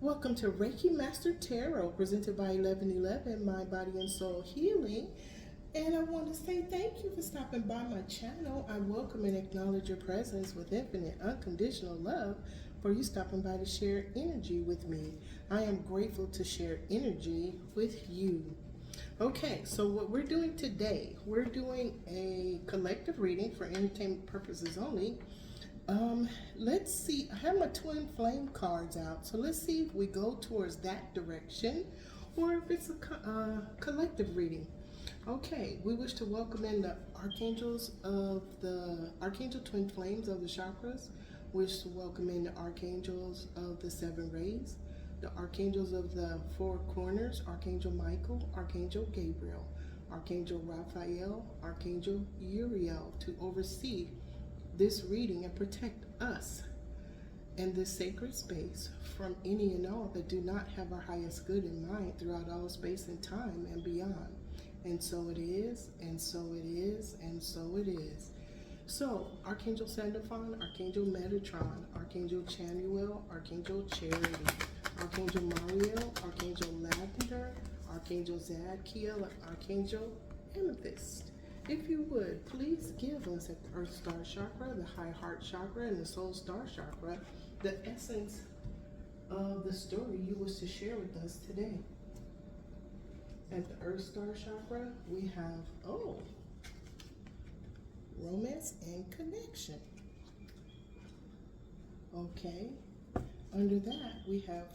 Welcome to Reiki Master Tarot, presented by 1111 Mind, Body, and Soul Healing. And I want to say thank you for stopping by my channel. I welcome and acknowledge your presence with infinite, unconditional love for you stopping by to share energy with me. I am grateful to share energy with you. Okay, so what we're doing today, we're doing a collective reading for entertainment purposes only. Let's see, I have my twin flame cards out, so let's see if we go towards that direction or if it's a collective reading. Okay, we wish to welcome in the archangels of the archangel twin flames of the chakras. Wish to welcome in the archangels of the seven rays, the archangels of the four corners, Archangel Michael, Archangel Gabriel, Archangel Raphael, Archangel Uriel, to oversee this reading and protect us and this sacred space from any and all that do not have our highest good in mind throughout all space and time and beyond. And so it is, and so it is, and so it is. So, Archangel Sandalphon, Archangel Metatron, Archangel Chamuel, Archangel Charity, Archangel Mariel, Archangel Lavender, Archangel Zadkiel, Archangel Amethyst. If you would, please give us at the Earth Star Chakra, the High Heart Chakra, and the Soul Star Chakra the essence of the story you wish to share with us today. At the Earth Star Chakra, we have, romance and connection. Okay, under that, we have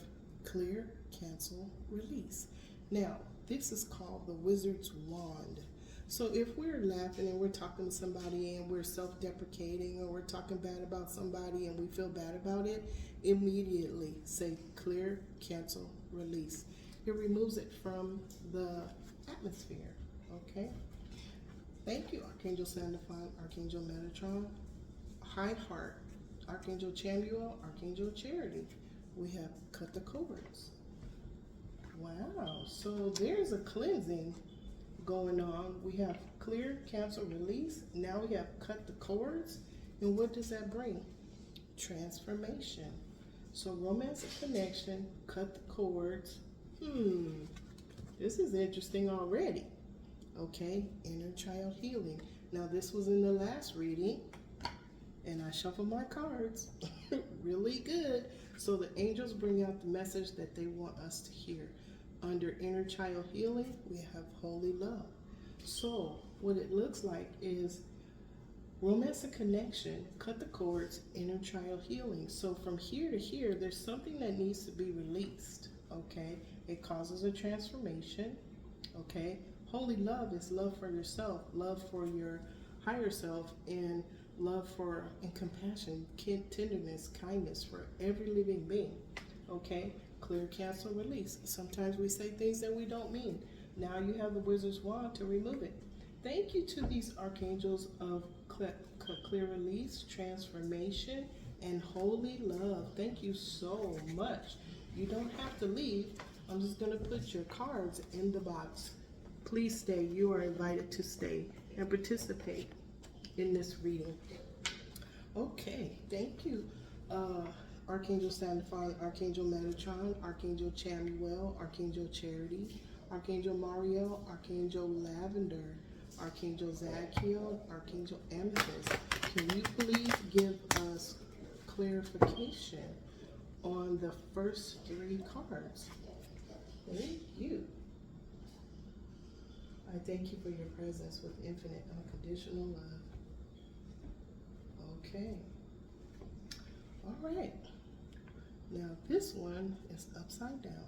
clear, cancel, release. Now, this is called the Wizard's Wand. So if we're laughing and we're talking to somebody and we're self-deprecating, or we're talking bad about somebody and we feel bad about it, immediately say clear, cancel, release. It removes it from the atmosphere, okay? Thank you, Archangel Sandalphon, Archangel Metatron, High Heart, Archangel Chamuel, Archangel Charity. We have cut the cords. Wow, so there's a cleansing going on. We have clear, cancel, release. Now we have cut the cords. And what does that bring? Transformation. So romance and connection, cut the cords. This is interesting already. Okay, inner child healing. Now this was in the last reading, and I shuffled my cards really good. So the angels bring out the message that they want us to hear. Under inner child healing, we have holy love. So what it looks like is romance and connection, cut the cords, inner child healing. So from here to here, there's something that needs to be released, okay? It causes a transformation, okay? Holy love is love for yourself, love for your higher self, and love for and compassion, tenderness, kindness for every living being, okay? Clear, cancel, release. Sometimes we say things that we don't mean. Now you have the Wizard's Wand to remove it. Thank you to these archangels of clear release, transformation, and holy love. Thank you so much. You don't have to leave. I'm just going to put your cards in the box. Please stay. You are invited to stay and participate in this reading. Okay, thank you. Archangel Sandalphon, Archangel Metatron, Archangel Chamuel, Archangel Charity, Archangel Mariel, Archangel Lavender, Archangel Zadkiel, Archangel Amethyst. Can you please give us clarification on the first three cards? Thank you. I thank you for your presence with infinite unconditional love. Okay. All right. Now this one is upside down.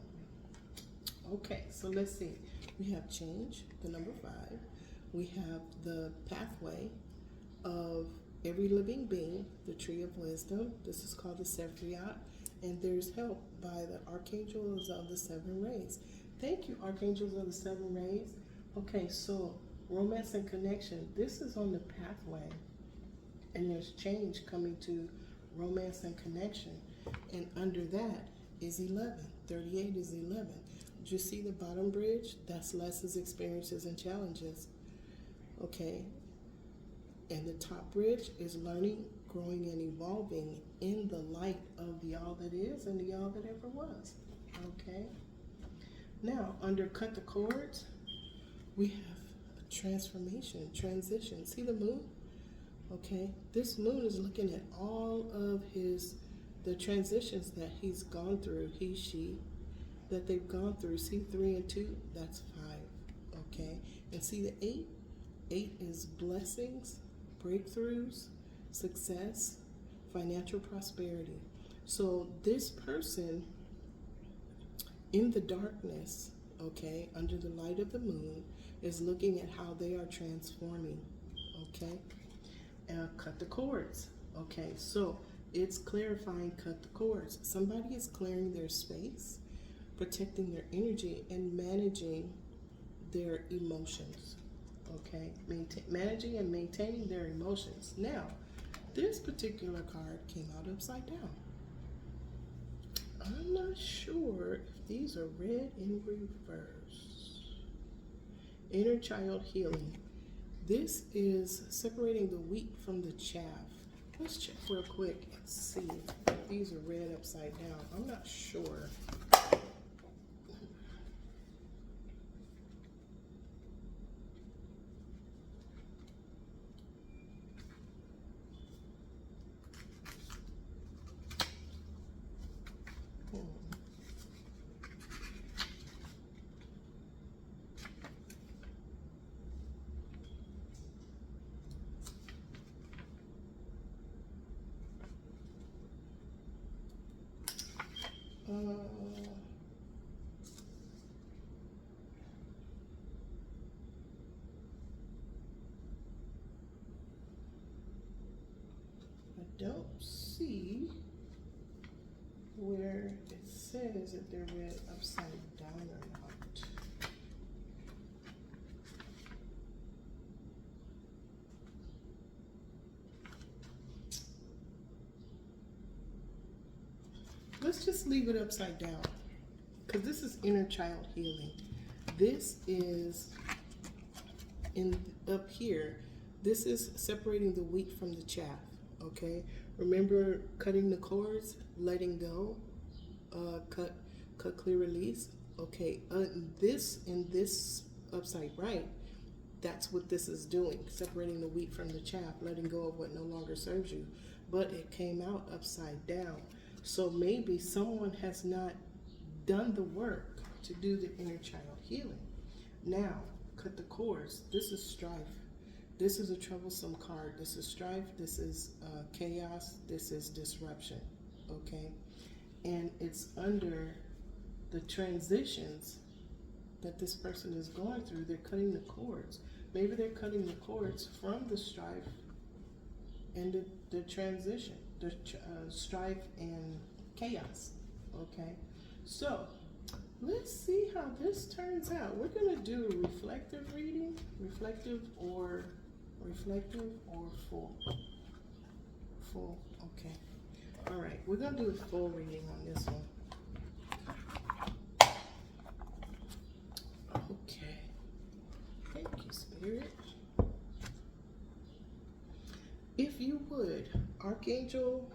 Okay, so let's see. We have change, the number 5. We have the pathway of every living being, the tree of wisdom. This is called the Sephiroth. And there's help by the archangels of the seven rays. Thank you, archangels of the seven rays. Okay, so romance and connection. This is on the pathway. And there's change coming to romance and connection. And under that is 11. 38 is 11. Did you see the bottom bridge? That's lessons, experiences, and challenges. Okay. And the top bridge is learning, growing, and evolving in the light of the all that is and the all that ever was. Okay. Now, under cut the cords, we have a transformation, transition. See the moon? Okay. This moon is looking at all of the transitions that he's gone through, he, she, that they've gone through. See 3 and 2? That's 5. Okay. And see the 8? 8 is blessings, breakthroughs, success, financial prosperity. So this person in the darkness, okay, under the light of the moon, is looking at how they are transforming, okay? Cut the cords, okay? So it's clarifying, cut the cords. Somebody is clearing their space, protecting their energy, and managing their emotions, okay? Managing and maintaining their emotions. Now, this particular card came out upside down. I'm not sure if these are read in reverse. Inner child healing. This is separating the wheat from the chaff. Let's check real quick and see if these are read upside down. I'm not sure. I don't see where it says that they're read upside down or not. Let's just leave it upside down, because this is inner child healing. This is up here. This is separating the wheat from the chaff. Okay. Remember cutting the cords, letting go, cut, clear, release. Okay. In this upside right, that's what this is doing, separating the wheat from the chaff, letting go of what no longer serves you. But it came out upside down. So maybe someone has not done the work to do the inner child healing. Now, cut the cords. This is strife. This is a troublesome card. This is strife. This is chaos. This is disruption. Okay? And it's under the transitions that this person is going through. They're cutting the cords. Maybe they're cutting the cords from the strife and the transition, the strife and chaos. Okay? So, let's see how this turns out. We're going to do a reflective reading, reflective or full. Full, okay. All right, we're going to do a full reading on this one. Okay. Thank you, Spirit. If you would, archangels,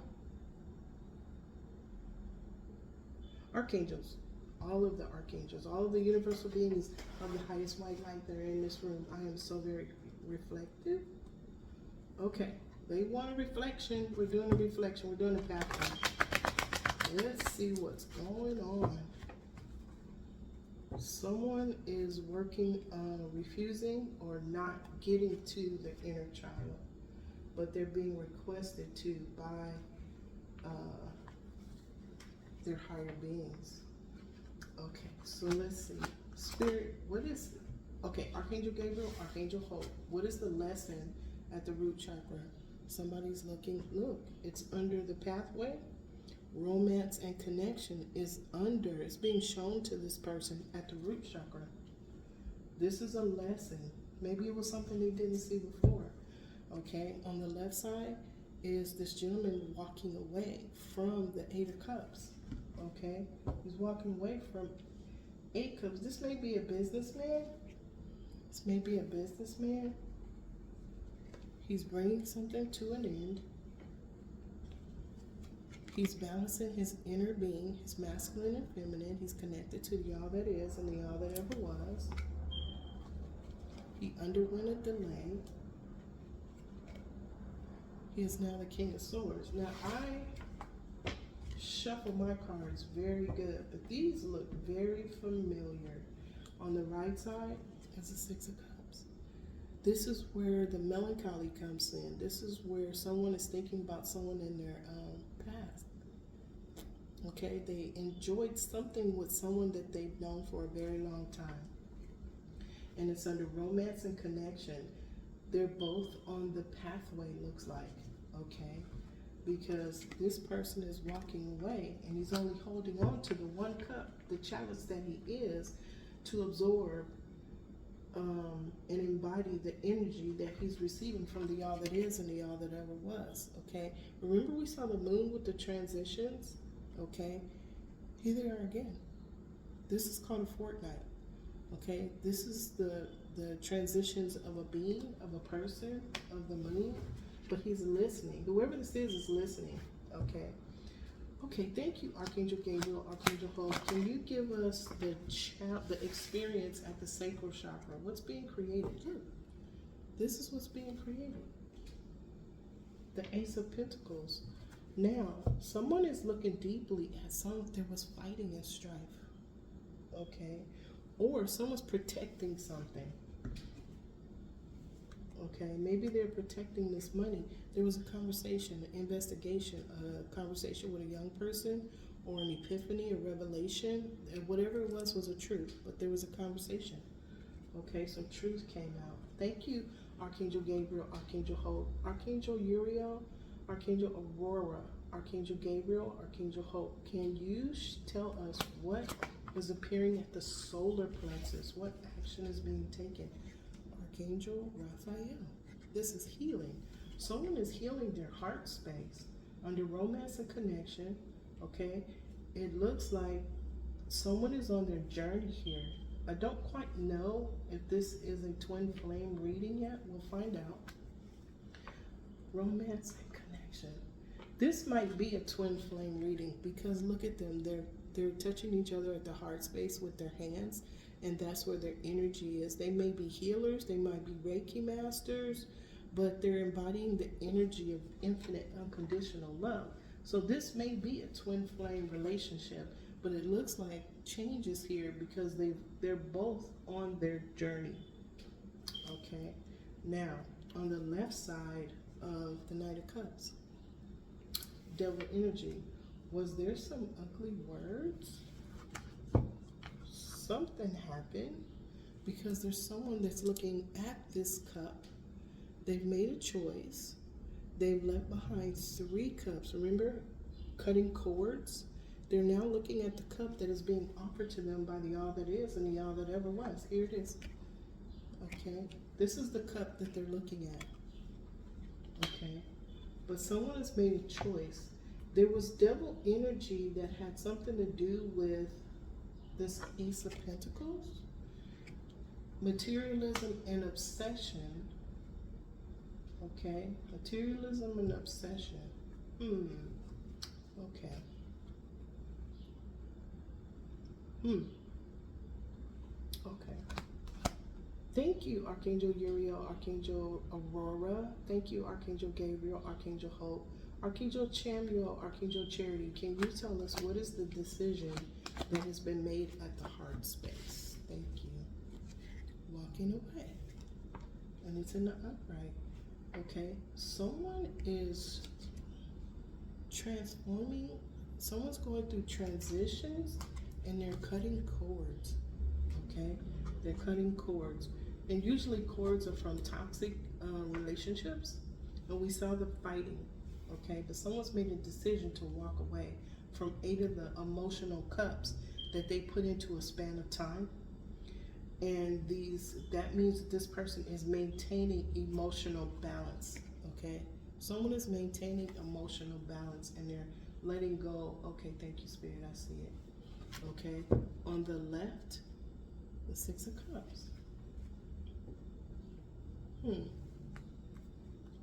all of the archangels, all of the universal beings of the highest white light that are in this room. I am so very reflective. Okay, they want a reflection. We're doing a reflection. We're doing a pathway. Let's see what's going on. Someone is working on refusing or not getting to the inner child, but they're being requested to by their higher beings. Okay, so let's see. Spirit, what is it? Okay, Archangel Gabriel, Archangel Hope. What is the lesson at the root chakra? Somebody's looking. Look, it's under the pathway. Romance and connection is under. It's being shown to this person at the root chakra. This is a lesson. Maybe it was something they didn't see before. Okay, on the left side is this gentleman walking away from the 8 of Cups. Okay, he's walking away from 8 Cups. This may be a businessman. This may be a businessman. He's bringing something to an end. He's balancing his inner being, his masculine and feminine. He's connected to the all that is and the all that ever was. He underwent a delay. He is now the King of Swords. Now, I shuffle my cards very good, but these look very familiar. On the right side is the Six of Cups. This is where the melancholy comes in. This is where someone is thinking about someone in their past. Okay, they enjoyed something with someone that they've known for a very long time. And it's under romance and connection. They're both on the pathway, looks like, okay? Because this person is walking away and he's only holding on to the one cup, the chalice that he is, to absorb and embody the energy that he's receiving from the all that is and the all that ever was, okay? Remember we saw the moon with the transitions, okay? Here they are again. This is called a fortnight, okay? This is the transitions of a being, of a person, of the moon, but he's listening. Whoever this is listening, okay? Okay, thank you, Archangel Gabriel, Archangel Hope. Can you give us the experience at the sacral chakra? What's being created? Look, this is what's being created. The Ace of Pentacles. Now, someone is looking deeply at there was fighting and strife, okay? Or someone's protecting something. Okay, maybe they're protecting this money. There was a conversation, an investigation, a conversation with a young person, or an epiphany, a revelation, and whatever it was a truth, but there was a conversation. Okay, some truth came out. Thank you, Archangel Gabriel, Archangel Hope, Archangel Uriel, Archangel Aurora, Archangel Gabriel, Archangel Hope. Can you tell us what is appearing at the solar plexus? What action is being taken? Archangel Raphael. This is healing. Someone is healing their heart space under romance and connection, okay? It looks like someone is on their journey here. I don't quite know if this is a twin flame reading yet. We'll find out. Romance and connection. This might be a twin flame reading because look at them. They're touching each other at the heart space with their hands, and that's where their energy is. They may be healers, they might be Reiki masters, but they're embodying the energy of infinite unconditional love. So this may be a twin flame relationship, but it looks like change is here because they're both on their journey. Okay, now on the left side of the Knight of Cups, Devil energy. Was there some ugly words? Something happened because there's someone that's looking at this cup. They've made a choice. They've left behind 3 cups. Remember, cutting cords? They're now looking at the cup that is being offered to them by the all that is and the all that ever was. Here it is. Okay, this is the cup that they're looking at. Okay, but someone has made a choice. There was devil energy that had something to do with this Ace of Pentacles, materialism and obsession. Okay, materialism and obsession. Okay. Okay. Thank you, Archangel Uriel, Archangel Aurora. Thank you, Archangel Gabriel, Archangel Hope, Archangel Chamuel, Archangel Charity. Can you tell us what is the decision that has been made at the heart space? Thank you. Walking away. And it's in the upright. Okay. Someone is transforming. Someone's going through transitions and they're cutting cords. Okay. They're cutting cords. And usually cords are from toxic relationships. And we saw the fighting. Okay, but someone's made a decision to walk away from 8 of the emotional cups that they put into a span of time. And that means that this person is maintaining emotional balance. Okay, someone is maintaining emotional balance and they're letting go. Okay, thank you, Spirit, I see it. Okay, on the left, the 6 of Cups.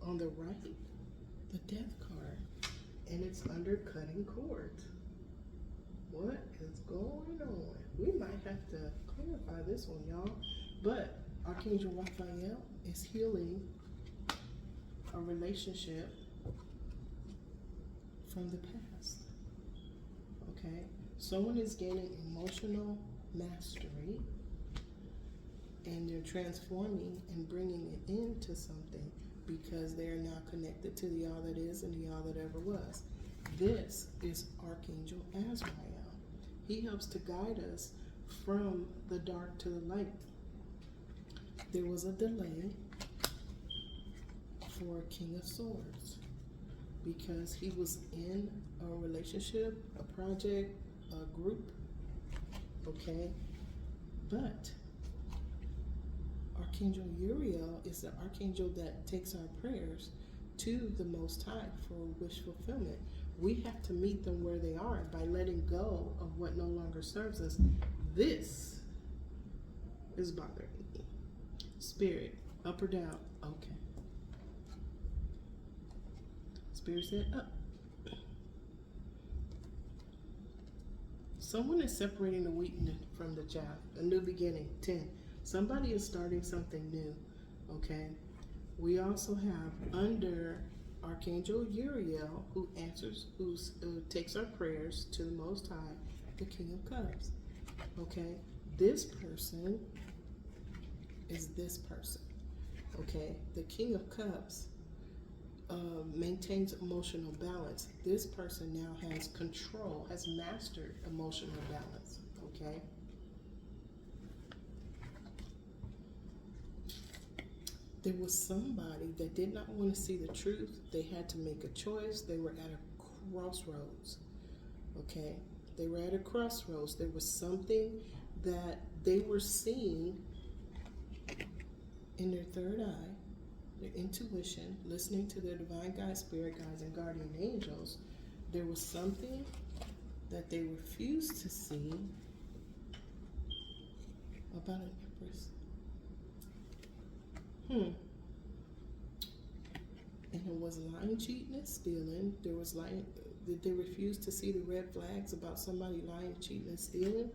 On the right, the Death card. and it's under cutting cords. What is going on? We might have to clarify this one, y'all. But Archangel Raphael is healing a relationship from the past. Okay? Someone is gaining emotional mastery and they're transforming and bringing it into something because they are now connected to the all that is and the all that ever was. This is Archangel Azrael. He helps to guide us from the dark to the light. There was a delay for King of Swords because he was in a relationship, a project, a group, okay? But Archangel Uriel is the archangel that takes our prayers to the Most High for wish fulfillment. We have to meet them where they are by letting go of what no longer serves us. This is bothering me. Spirit, up or down? Okay. Spirit said up. Someone is separating the wheat from the chaff. A new beginning. 10. Somebody is starting something new. Okay. We also have under Archangel Uriel, who takes our prayers to the Most High, the King of Cups. Okay. This person is this person. Okay. The King of Cups maintains emotional balance. This person now has control, has mastered emotional balance. Okay. There was somebody that did not want to see the truth. They had to make a choice. They were at a crossroads. Okay. They were at a crossroads. There was something that they were seeing in their third eye, their intuition, listening to their divine guides, spirit guides, and guardian angels. There was something that they refused to see about an empress. And it was lying, cheating, and stealing. There was lying. They refused to see the red flags about somebody lying, cheating, and stealing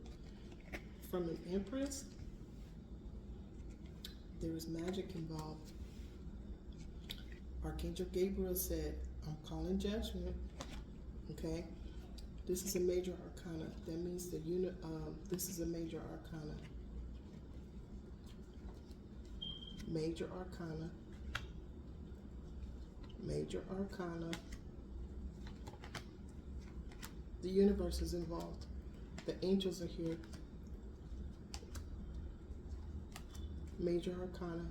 from an empress. There was magic involved. Archangel Gabriel said, I'm calling judgment. Okay? This is a major arcana. That means this is a major arcana. Major arcana. Major arcana. The universe is involved. The angels are here. Major arcana.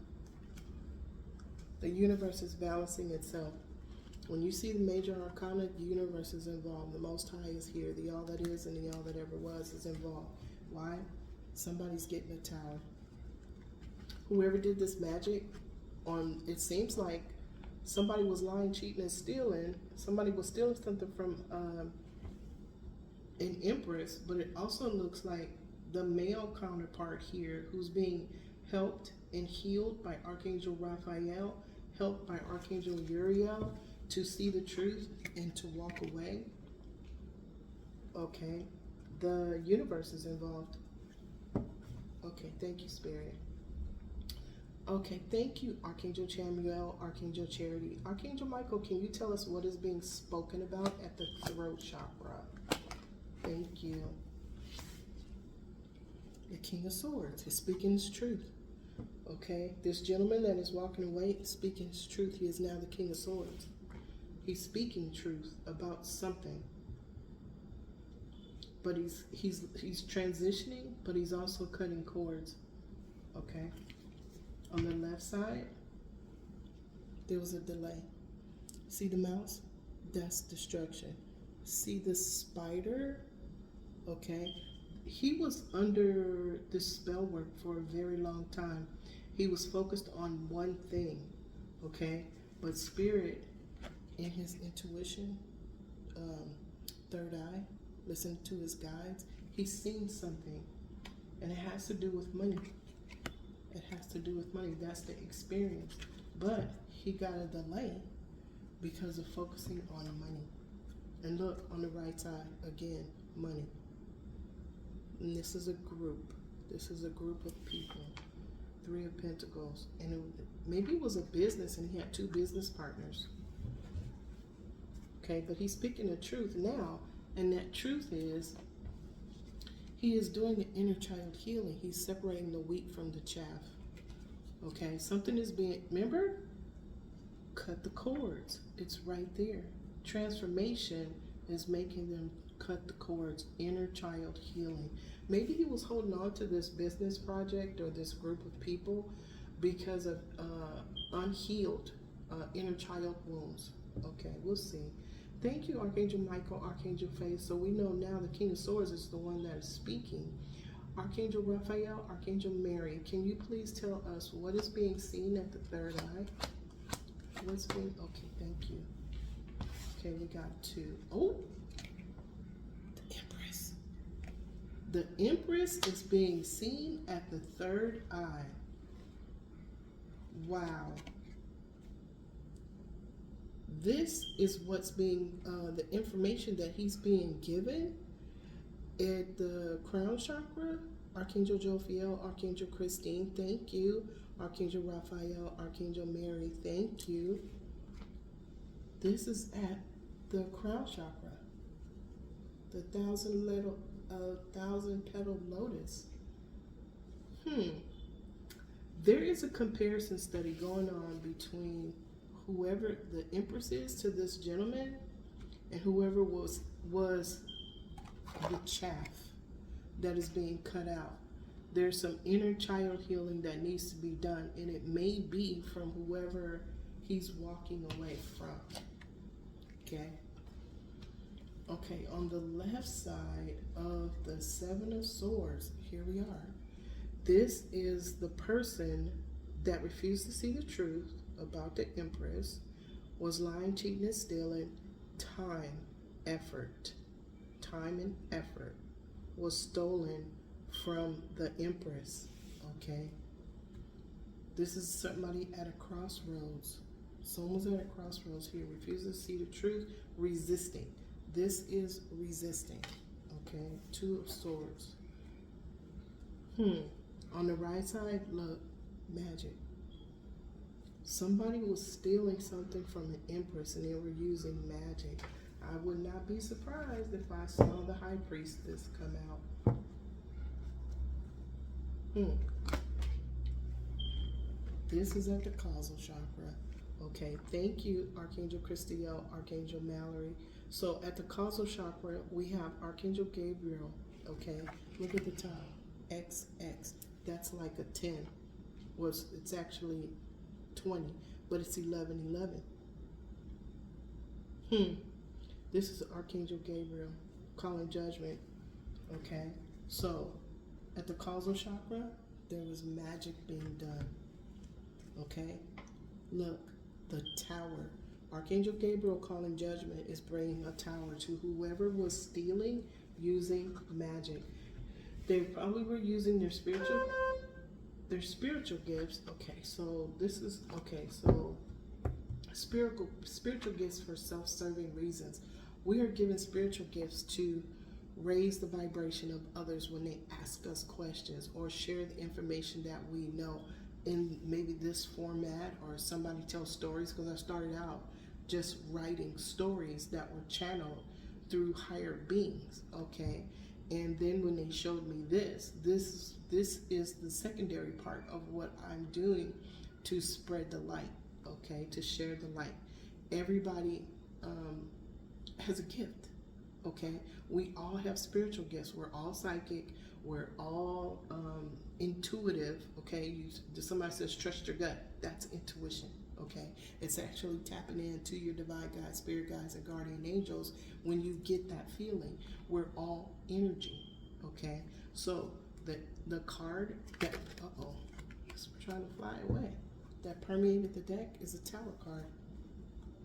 The universe is balancing itself. When you see the major arcana, the universe is involved. The Most High is here. The all that is and the all that ever was is involved. Why? Somebody's getting a tower. Whoever did this magic, it seems like somebody was lying, cheating, and stealing. Somebody was stealing something from an empress, but it also looks like the male counterpart here who's being helped and healed by Archangel Raphael, helped by Archangel Uriel to see the truth and to walk away. Okay, the universe is involved. Okay, thank you, Spirit. Okay, thank you, Archangel Chamuel, Archangel Charity. Archangel Michael, can you tell us what is being spoken about at the throat chakra? Thank you. The King of Swords is speaking his truth. Okay, this gentleman that is walking away is speaking his truth. He is now the King of Swords. He's speaking truth about something. But he's transitioning, but he's also cutting cords. Okay. On the left side, there was a delay. See the mouse? That's destruction. See the spider? Okay. He was under this spell work for a very long time. He was focused on one thing. Okay. But Spirit, in his intuition, third eye, listen to his guides, he's seen something. And it has to do with money. It has to do with money. That's the experience. But he got a delay because of focusing on money. And look on the right side again, money. And this is a group. This is a group of people. Three of Pentacles. And maybe it was a business and he had two business partners. Okay, but he's speaking the truth now. And that truth is, he is doing the inner child healing. He's separating the wheat from the chaff. Okay, something is being, remember? Cut the cords. It's right there. Transformation is making them cut the cords. Inner child healing. Maybe he was holding on to this business project or this group of people because of unhealed inner child wounds. Okay, we'll see. Thank you, Archangel Michael, Archangel Faith. So we know now the King of Swords is the one that is speaking. Archangel Raphael, Archangel Mary, can you please tell us what is being seen at the third eye? What's being, okay, thank you. Okay, we got two. Oh, the Empress. The Empress is being seen at the third eye. Wow. This is what's being, the information that he's being given at the crown chakra. Archangel Jophiel, Archangel Christine, thank you. Archangel Raphael, Archangel Mary, thank you. This is at the crown chakra. The thousand petal lotus. There is a comparison study going on between whoever the Empress is to this gentleman and whoever was the chaff that is being cut out. There's some inner child healing that needs to be done, and it may be from whoever he's walking away from. Okay. Okay, on the left side of the Seven of Swords, here we are. This is the person that refused to see the truth about the Empress, was lying, cheating, and stealing. Time and effort was stolen from the Empress. Okay, this is somebody at a crossroads. Someone's at a crossroads here, refuses to see the truth, resisting. This is resisting. Okay, Two of Swords. On the right side, look, magic. Somebody was stealing something from an Empress and they were using magic. I would not be surprised if I saw the High Priestess come out. This is at the causal chakra. Okay, thank you, Archangel Christiel, Archangel Mallory. So at the causal chakra, we have Archangel Gabriel. Okay, look at the top. XX. That's like a 10. Well, it's actually 20, but it's 1111. This is Archangel Gabriel calling judgment. Okay, so at the causal chakra, there was magic being done. Okay, look, the tower. Archangel Gabriel calling judgment is bringing a tower to whoever was stealing using magic. They probably were using their spiritual gifts. Okay, so this is, okay, so spiritual gifts for self-serving reasons. We are given spiritual gifts to raise the vibration of others when they ask us questions or share the information that we know in maybe this format, or somebody tells stories, because I started out just writing stories that were channeled through higher beings. Okay, and then when they showed me this is the secondary part of what I'm doing to spread the light. Okay, to share the light. Everybody has a gift. Okay, we all have spiritual gifts. We're all psychic. We're all intuitive. Okay, somebody says trust your gut. That's intuition. Okay, it's actually tapping into your divine guides, spirit guides, and guardian angels when you get that feeling. We're all energy. Okay, so the card that it's trying to fly away, that permeated the deck is a Tower card.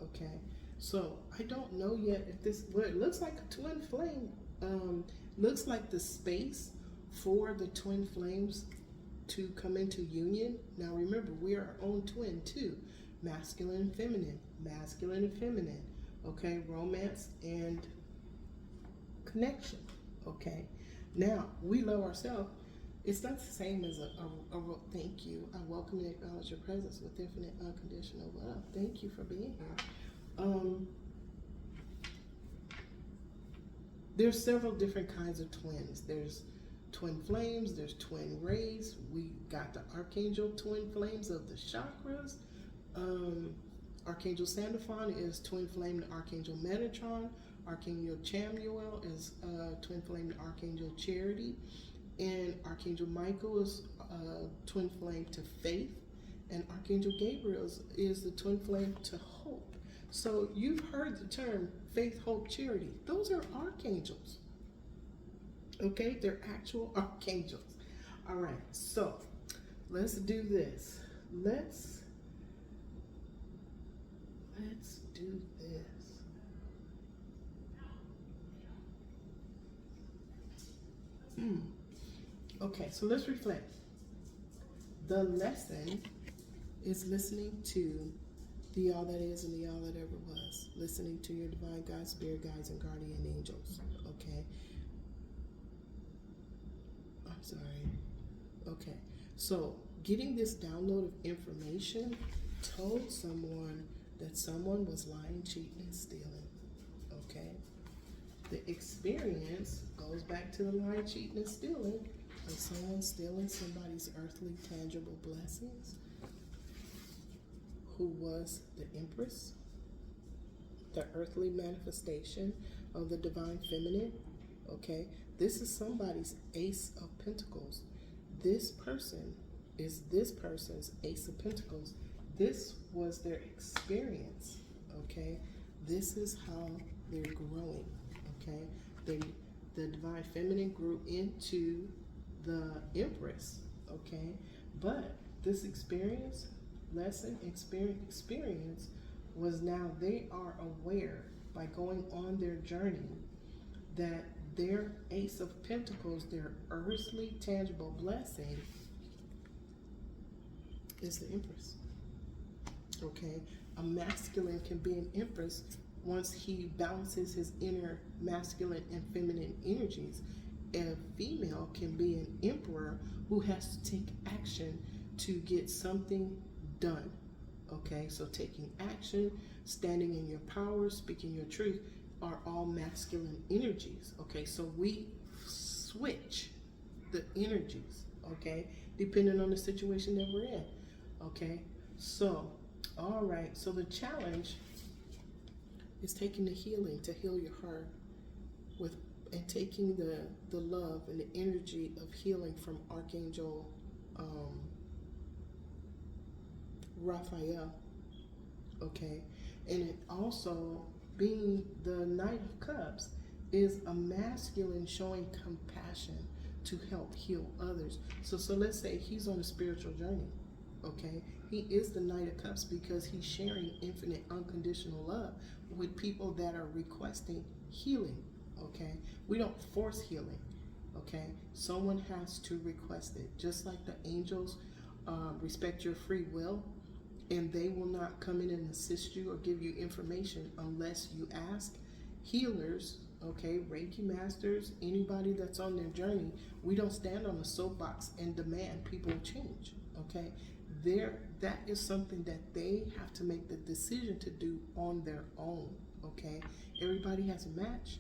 Okay, so I don't know yet if this, well, it looks like a twin flame. Looks like the space for the twin flames to come into union. Now remember, we are our own twin too. Masculine and feminine, masculine and feminine. okay, romance and connection, okay. Now, we love ourselves. It's not the same as thank you. I welcome and acknowledge your presence with infinite unconditional love. Thank you for being here. There's several different kinds of twins. There's twin flames, there's twin rays. We got the archangel twin flames of the chakras. Archangel Sandalphon is twin flame to Archangel Metatron. Archangel Chamuel is twin flame to Archangel Charity. And Archangel Michael is twin flame to Faith. And Archangel Gabriel is the twin flame to Hope. So you've heard the term faith, hope, charity. Those are archangels. Okay, they're actual archangels. All right, so let's do this. Let's do this. Okay, so let's reflect. The lesson is listening to the all that is and the all that ever was. Listening to your divine guides, spirit guides, and guardian angels. Okay. I'm sorry. Okay. So getting this download of information told someone that someone was lying, cheating, and stealing. Okay. The experience goes back to the lying, cheating, and stealing. Of someone stealing somebody's earthly, tangible blessings. Who was the Empress, the earthly manifestation of the divine feminine. Okay, this is somebody's Ace of Pentacles. This person is this person's Ace of Pentacles. This was their experience. Okay, this is how they're growing. Okay, the divine feminine grew into the Empress. Okay, but this experience was now they are aware by going on their journey that their Ace of Pentacles, their earthly tangible blessing, is the Empress. Okay, a masculine can be an Empress once he balances his inner masculine and feminine energies. A female can be an emperor who has to take action to get something done. Okay, so taking action, standing in your power, speaking your truth are all masculine energies. Okay, so we switch the energies, okay, depending on the situation that we're in. Okay, so all right, so the challenge is taking the healing to heal your heart with, and taking the love and the energy of healing from Archangel Raphael, okay, and it also being the Knight of Cups is a masculine showing compassion to help heal others. So let's say he's on a spiritual journey, okay, he is the Knight of Cups because he's sharing infinite unconditional love with people that are requesting healing. Okay, we don't force healing. Okay, someone has to request it, just like the angels respect your free will, and they will not come in and assist you or give you information unless you ask. Healers, okay, Reiki masters, anybody that's on their journey, we don't stand on a soapbox and demand people change. Okay, that is something that they have to make the decision to do on their own. Okay, everybody has a match.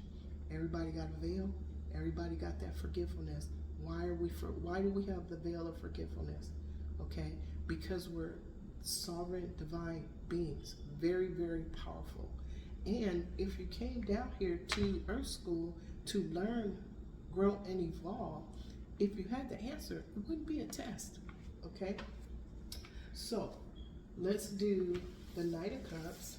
Everybody got a veil. Everybody got that forgetfulness. Why do we have the veil of forgetfulness? Okay, because we're sovereign divine beings, very, very powerful. And if you came down here to Earth School to learn, grow, and evolve, if you had the answer, it wouldn't be a test. Okay, so let's do the Knight of Cups.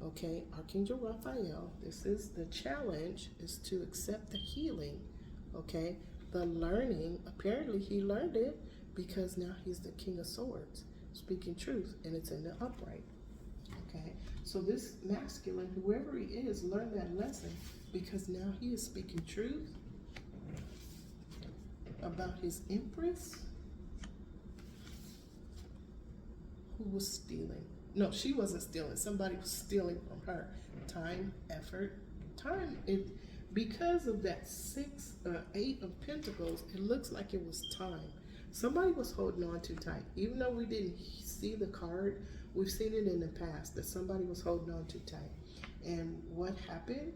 Okay, Archangel Raphael, this is the challenge, is to accept the healing. Okay, the learning, apparently he learned it because now he's the King of Swords, speaking truth, and it's in the upright. Okay, so this masculine, whoever he is, learned that lesson because now he is speaking truth about his Empress who was stealing. No, she wasn't stealing. Somebody was stealing from her. Time, effort, time. Because of that eight of pentacles, it looks like it was time. Somebody was holding on too tight. Even though we didn't see the card, we've seen it in the past that somebody was holding on too tight. And what happened?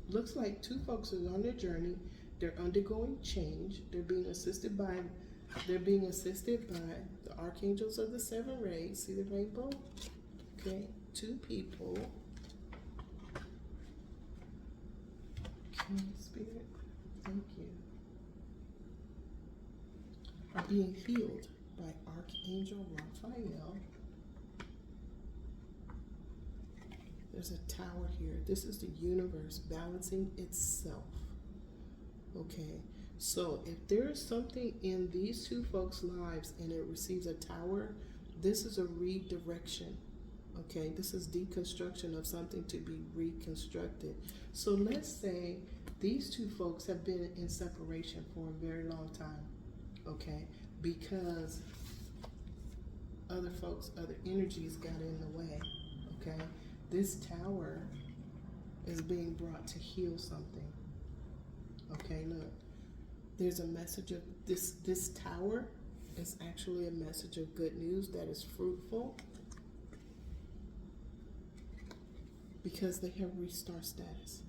Looks like two folks are on their journey. They're undergoing change. They're being assisted by the archangels of the seven rays. See the rainbow? Okay, two people. Okay, Spirit, thank you. Are being healed by Archangel Raphael. There's a tower here. This is the universe balancing itself. Okay, so if there is something in these two folks' lives and it receives a tower, this is a redirection. Okay, this is deconstruction of something to be reconstructed. So let's say these two folks have been in separation for a very long time. Okay, because other folks, other energies got in the way. Okay, this tower is being brought to heal something. Okay, look, there's a message of this tower is actually a message of good news that is fruitful because they have restart status.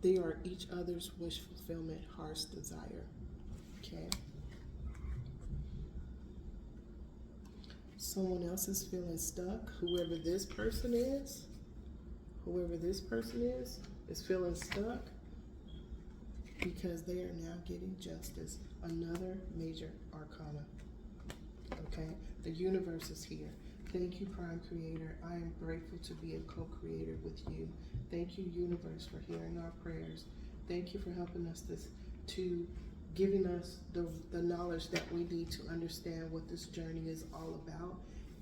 They are each other's wish fulfillment, heart's desire. Okay. Someone else is feeling stuck. Whoever this person is feeling stuck because they are now getting justice. Another major arcana. Okay, the universe is here. Thank you, Prime Creator. I am grateful to be a co-creator with you. Thank you, Universe, for hearing our prayers. Thank you for helping us to giving us the knowledge that we need to understand what this journey is all about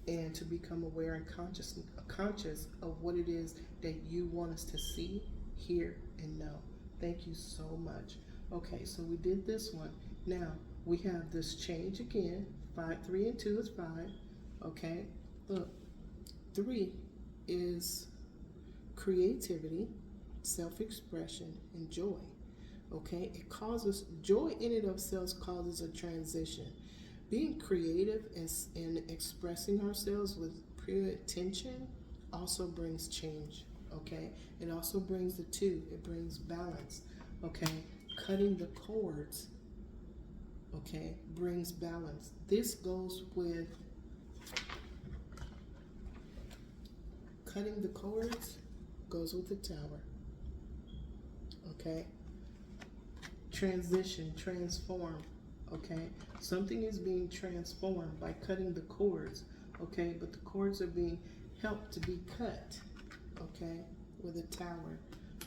and to become aware and conscious of what it is that you want us to see, hear, and know. Thank you so much. Okay, so we did this one. Now, we have this change again. 5, 3, and 2 is 5. Okay, look, 3 is creativity, self-expression, and joy. Okay, it causes joy in and of itself causes a transition. Being creative and expressing ourselves with pure intention also brings change. Okay, it also brings the 2. It brings balance. Okay, cutting the cords. Okay, brings balance. This goes with cutting the cords, goes with the tower. Okay, transition, transform. Okay, something is being transformed by cutting the cords. Okay, but the cords are being helped to be cut. Okay, with a tower.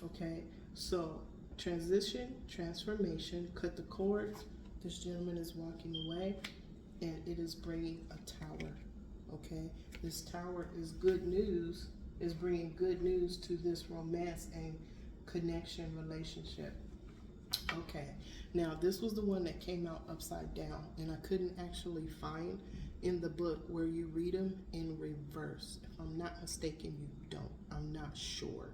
Okay, so transition, transformation, cut the cords. This gentleman is walking away and it is bringing a tower. Okay, this tower is good news, is bringing good news to this romance and connection relationship. Okay, now this was the one that came out upside down and I couldn't actually find in the book where you read them in reverse. If I'm not mistaken, you don't. I'm not sure.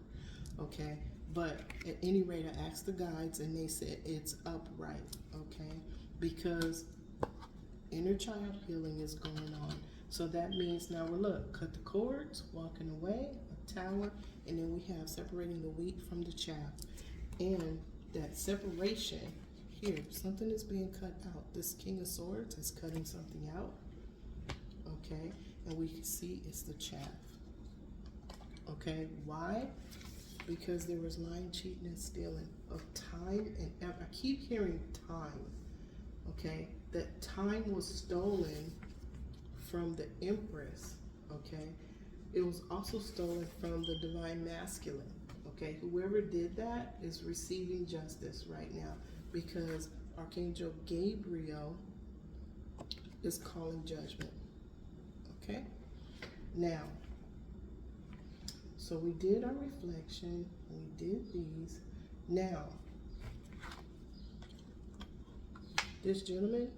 Okay, but at any rate, I asked the guides and they said it's upright. Okay, because inner child healing is going on. So that means now we're cut the cords, walking away, a tower, and then we have separating the wheat from the chaff. And that separation here, something is being cut out. This King of Swords is cutting something out. Okay, and we can see it's the chaff. Okay, why? Because there was lying, cheating, and stealing of time and effort. I keep hearing time. Okay, that time was stolen from the Empress. Okay, it was also stolen from the Divine Masculine. Okay, whoever did that is receiving justice right now because Archangel Gabriel is calling judgment. Okay, now, so we did our reflection, we did these. Now, this gentleman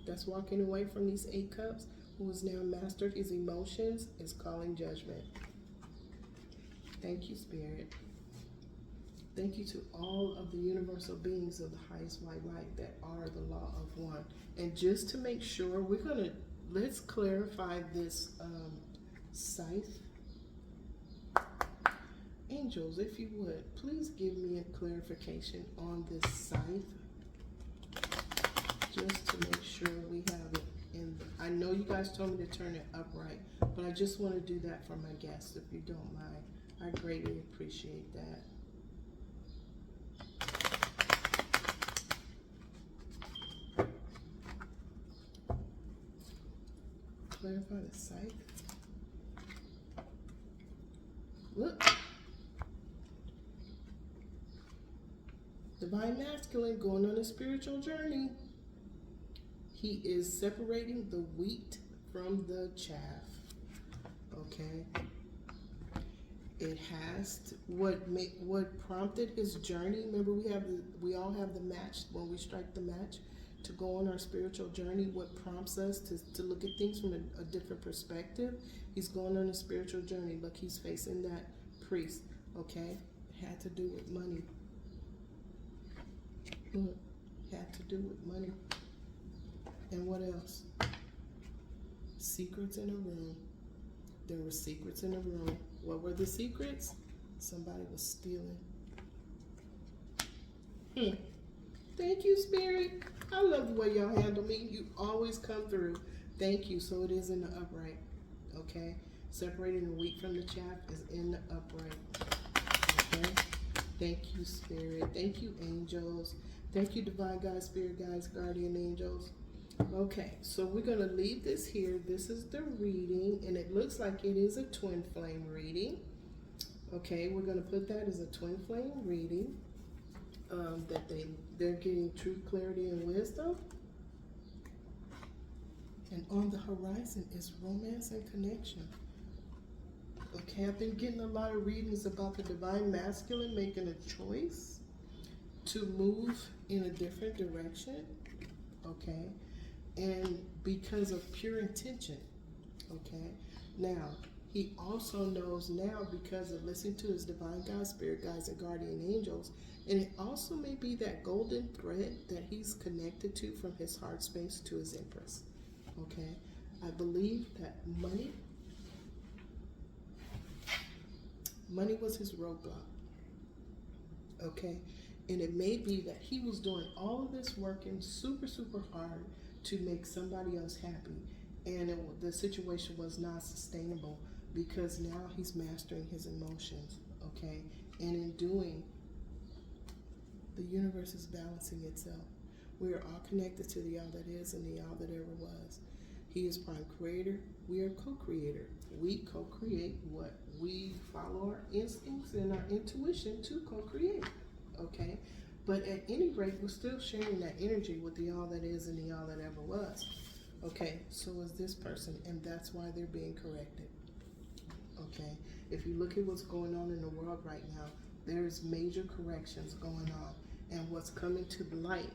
that's walking away from these 8 cups, who has now mastered his emotions, is calling judgment. Thank you, Spirit. Thank you to all of the universal beings of the highest white light that are the law of one. And just to make sure, let's clarify this scythe. Angels, if you would, please give me a clarification on this scythe. Just to make sure we have it in. I know you guys told me to turn it upright, but I just want to do that for my guests, if you don't mind. I greatly appreciate that. Clarify the scythe. Look. Divine masculine going on a spiritual journey. He is separating the wheat from the chaff. Okay. It has to, what prompted his journey. Remember, we all have the match when we strike the match to go on our spiritual journey. What prompts us to look at things from a different perspective? He's going on a spiritual journey. Look, he's facing that priest. Okay, it had to do with money. Look, it had to do with money. And what else? Secrets in a room. There were secrets in a room. What were the secrets? Somebody was stealing. Thank you, Spirit. I love the way y'all handle me. You always come through. Thank you. So it is in the upright. Okay? Separating the wheat from the chaff is in the upright. Okay? Thank you, Spirit. Thank you, angels. Thank you, divine guides, spirit guides, guardian angels. Okay, so we're going to leave this here. This is the reading, and it looks like it is a twin flame reading. Okay, we're going to put that as a twin flame reading. That they're getting truth, clarity, and wisdom. And on the horizon is romance and connection. Okay, I've been getting a lot of readings about the divine masculine making a choice to move in a different direction. Okay, and because of pure intention. Okay, now he also knows now, because of listening to his divine guides, spirit guides, and guardian angels. And it also may be that golden thread that he's connected to from his heart space to his empress. Okay, I believe that money was his roadblock. Okay, and it may be that he was doing all of this working super, super hard to make somebody else happy, and the situation was not sustainable, because now he's mastering his emotions. Okay, and in doing, the universe is balancing itself. We are all connected to the all that is and the all that ever was. He is prime creator. We are co-creator. We co-create what we follow our instincts and our intuition to co-create. Okay? But at any rate, we're still sharing that energy with the all that is and the all that ever was. Okay, so is this person, and that's why they're being corrected. Okay? If you look at what's going on in the world right now, there's major corrections going on. And what's coming to the light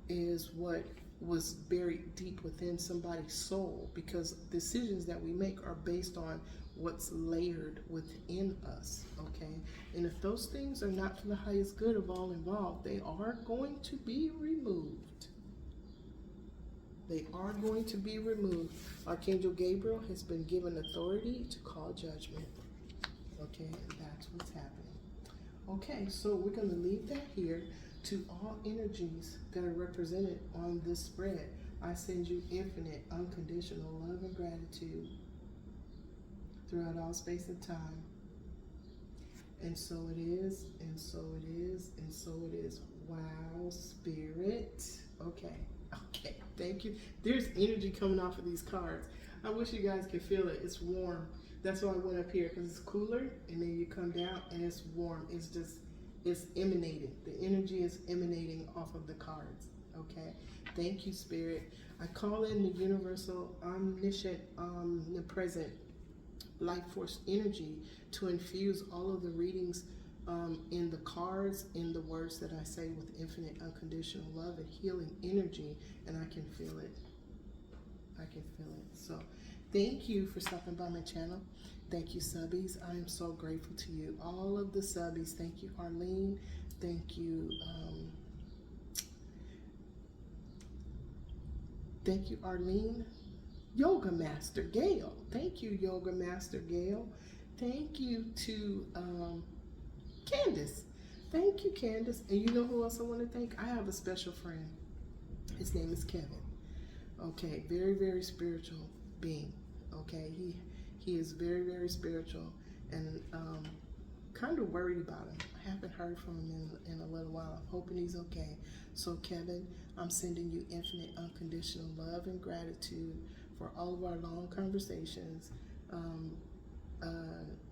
is what was buried deep within somebody's soul, because decisions that we make are based on what's layered within us. Okay, and if those things are not for the highest good of all involved, they are going to be removed. They are going to be removed. Archangel Gabriel has been given authority to call judgment. Okay, and that's what's happening. Okay, so we're going to leave that here. To all energies that are represented on this spread, I send you infinite, unconditional love and gratitude throughout all space and time. And so it is, and so it is, and so it is. Wow, Spirit. Okay, thank you. There's energy coming off of these cards. I wish you guys could feel it. It's warm. That's why I went up here, because it's cooler, and then you come down and it's warm. It's emanating. The energy is emanating off of the cards. Okay. Thank you, Spirit. I call in the universal, omniscient, omnipresent life force energy to infuse all of the readings in the cards, in the words that I say, with infinite, unconditional love and healing energy, and I can feel it. I can feel it. So thank you for stopping by my channel. Thank you, subbies. I am so grateful to you. All of the subbies. Thank you, Arlene. Thank you, Arlene. Yoga Master Gail. Thank you, Yoga Master Gail. Thank you to Candace. Thank you, Candace. And you know who else I want to thank? I have a special friend. His name is Kevin. Okay, very, very spiritual being. Okay, he is very, very spiritual, and kind of worried about him. I haven't heard from him in a little while. I'm hoping he's okay. So Kevin, I'm sending you infinite unconditional love and gratitude for all of our long conversations,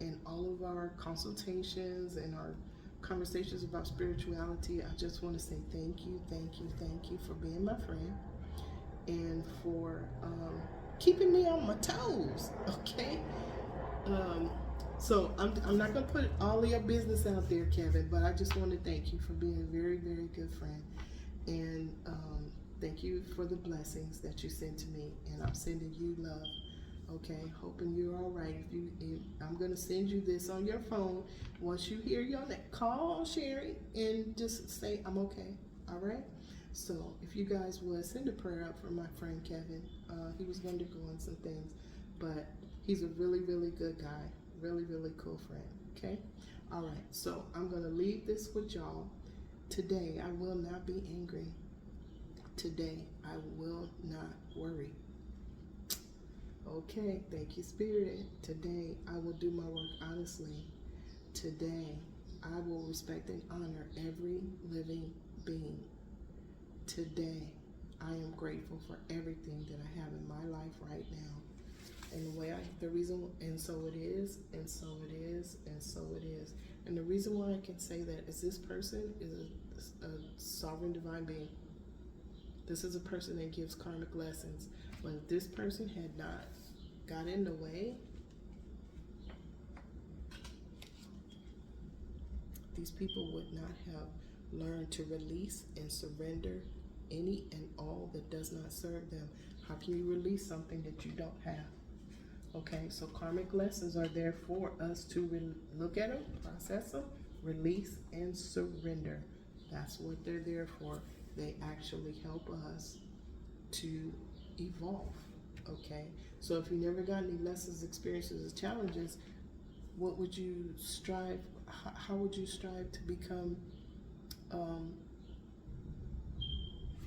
and all of our consultations and our conversations about spirituality. I just want to say thank you, thank you, thank you for being my friend, and for keeping me on my toes. Okay. So I'm not going to put all of your business out there, Kevin, but I just want to thank you for being a very, very good friend. And thank you for the blessings that you send to me. And I'm sending you love. Okay, hoping you're all right. I'm going to send you this on your phone. Once you hear your name, call Sherry and just say, I'm okay. All right? So if you guys would send a prayer up for my friend Kevin. He was going to go on some things, but he's a really, really good guy. Really, really cool friend. Okay? All right. So I'm going to leave this with y'all. Today, I will not be angry. Today, I will not worry. Okay. Thank you, Spirit. Today, I will do my work honestly. Today, I will respect and honor every living being. Today, I am grateful for everything that I have in my life right now. And and so it is, and so it is, and so it is. And the reason why I can say that is this person is a sovereign divine being. This is a person that gives karmic lessons. But if this person had not got in the way, these people would not have learned to release and surrender any and all that does not serve them. How can you release something that you don't have? Okay, so karmic lessons are there for us to look at them, process them, release, and surrender. That's what they're there for. They actually help us to evolve. Okay, so if you never got any lessons, experiences, or challenges, what would you strive? How would you strive to become?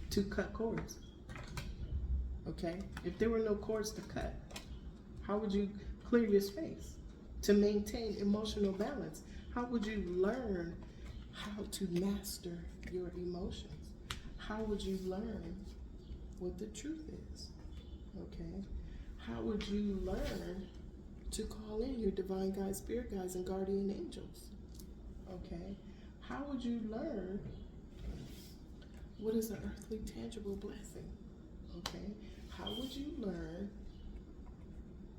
To cut cords. Okay, if there were no cords to cut, how would you clear your space to maintain emotional balance? How would you learn how to master your emotions? How would you learn what the truth is? Okay, how would you learn to call in your divine guides, spirit guides, and guardian angels? Okay, how would you learn what is an earthly tangible blessing? Okay, how would you learn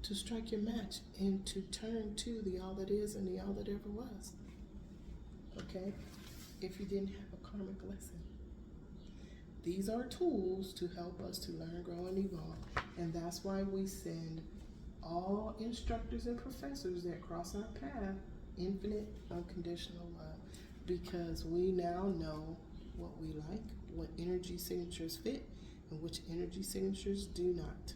to strike your match and to turn to the all that is and the all that ever was? Okay, if you didn't have a karmic lesson. These are tools to help us to learn, grow, and evolve. And that's why we send all instructors and professors that cross our path infinite unconditional love, because we now know what we like, what energy signatures fit, and which energy signatures do not.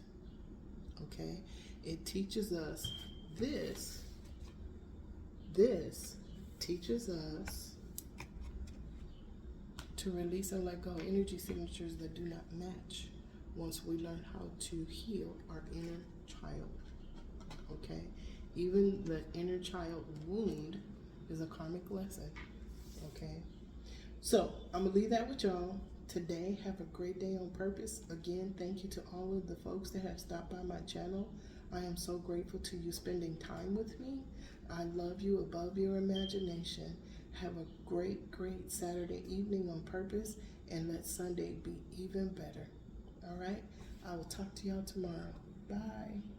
Okay? It teaches us this teaches us to release and let go energy signatures that do not match once we learn how to heal our inner child. Okay? Even the inner child wound is a karmic lesson. Okay? So, I'm going to leave that with y'all. Today, have a great day on purpose. Again, thank you to all of the folks that have stopped by my channel. I am so grateful to you spending time with me. I love you above your imagination. Have a great, great Saturday evening on purpose, and let Sunday be even better. All right? I will talk to y'all tomorrow. Bye.